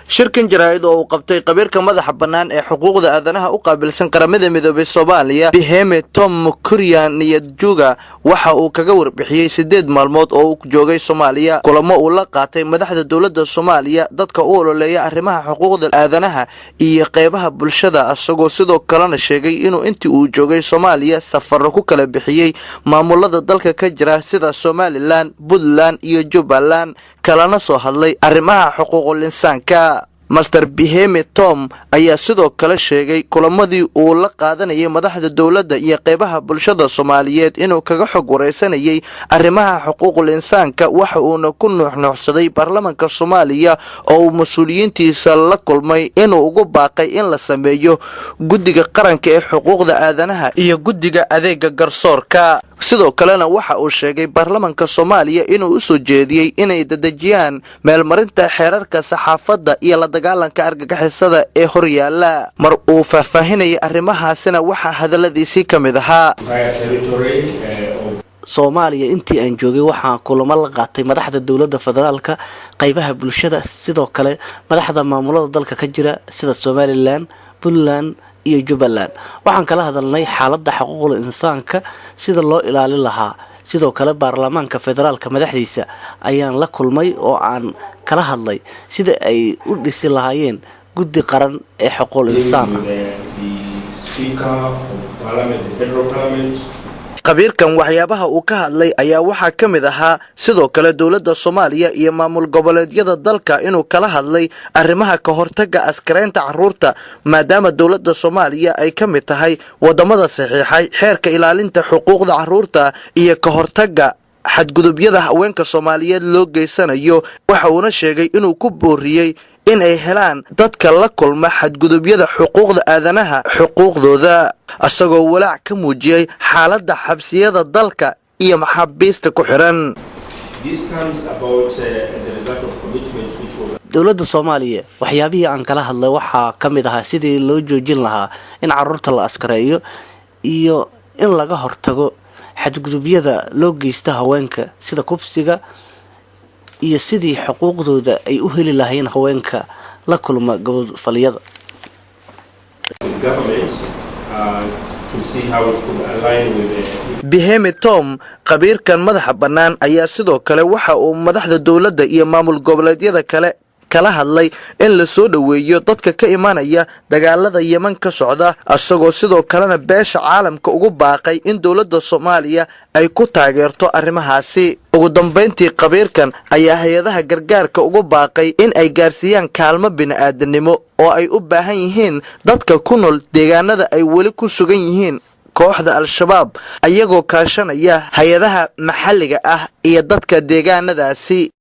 shirkan jaraa'id oo uu qabtay qabiirka madaxa bannaan ee xuquuqda aadanaha u qaabilsan qaramada midoobay Soomaaliya Biheme Tom Mukurian Niyadjuga waxa uu kaga warbixiyay 8 maalmood oo uu joogay Soomaaliya kulamo uu la qaatay madaxda dawladda Soomaaliya dadka u ololeeya arrimaha xuquuqda aadanaha iyo qaybaha bulshada asagoo sidoo kalena sheegay inuu intii uu joogay Soomaaliya safar ku kala bixiyay maamulada dalka ka jira sida Somaliland, Puntland iyo Jubbaland kalana soo hadlay arrimaha xuquuqul insaanka. Master Biheme Tom ayaa sidoo kale sheegay kulamadii uu la qaadanayay madaxda dawladda iyo qaybaha bulshada Soomaaliyeed inuu kaga xog wareysanayay arrimaha xuquuqul insaanka waxa uuna ku nuuxnuuxsaday baarlamaanka Soomaaliya oo mas'uuliyiintiisa la kulmay inuu ugu baaqay in la sameeyo guddiga qaranka ee xuquuqda aadanaha iyo guddiga adeega garsoorka. sidoo kalena waxa uu sheegay baarlamaanka Soomaaliya inuu u soo jeediyay inay dadajiyaan meelmarinta xeerarka saxaafadda iyo la dagaalanka argagixisada ee horyaala mar uu faahfaahinayay arrimahaasina waxa hadaladiisii kamid ahaa Soomaaliya intii aan joogay waxaan kulamo la qaatay madaxda dawladda federaalka qaybaha bulshada sidoo kale madaxda maamulada dalka ka jira sida Somaliland, Puntland iyo Jubbaland waxaan kala hadalnay xaaladda xuquuqul insaanka sida loo ilaalin lahaa sidoo kale baarlamaanka federaalka madaxdiisa ayaan la kulmay oo aan kala hadlay sida ay u dhisi lahaayeen guddi qaran ee xuquuqul insaanka. qabiirkan waxyaabaha uu ka hadlay ayaa waxa kamid ahaa sidoo kale dawladda Soomaaliya iyo maamul goboleedyada dalka inuu kala hadlay arrimaha ka hortagga askareynta carruurta maadaama dawladda Soomaaliya ay kamid tahay wadamada saxiixay xeerka ilaalinta xuquuqda carruurta iyo ka hortagga xadgudubyada haweenka Soomaaliyeed loo geysanayo waxa uu sheegay inuu ku booriyay in ay helaan dadka la kulma xadgudubyada xuquuqda aadanaha xuquuqdooda asagoo walaac ka muujiyay xaaladda xabsiyada dalka iyo maxaabiista ku xiran. dawladda Soomaaliya waxyaabihii aan kala hadlay waxa kamid ahaa sidii loo joojin lahaa in carruurta la askareeyo iyo in laga hortago xadgudubyada loo geysta haweenka sida kufsiga iyo sidii xuquuqdooda ay u heli lahayn haweenka la kulma gobol-faliyada. Biheme Tom qabiirkan madaxa bannaan ayaa sidoo kale waxa uu madaxda dawladda iyo maamul goboleedyada kala hadlay in la soo dhaweeyo dadka ka imanaya dagaalada Yemen ka socda asagoo sidoo kalena beesha caalamka ugu baaqay in dawladda Soomaaliya ay ku taageerto arrimahaasi. ugu dambeyntii qabiirkan ayaa hay'adaha gargaarka ugu baaqay in ay gaarsiiyaan kaalmo bini'aadanimo oo ay u baahan yihiin dadka ku nool deegaanada ay weli ku sugan yihiin kooxda Al-Shabaab ayagoo kaashanaya hay'adaha maxalliga ah iyo dadka deegaanadaasi.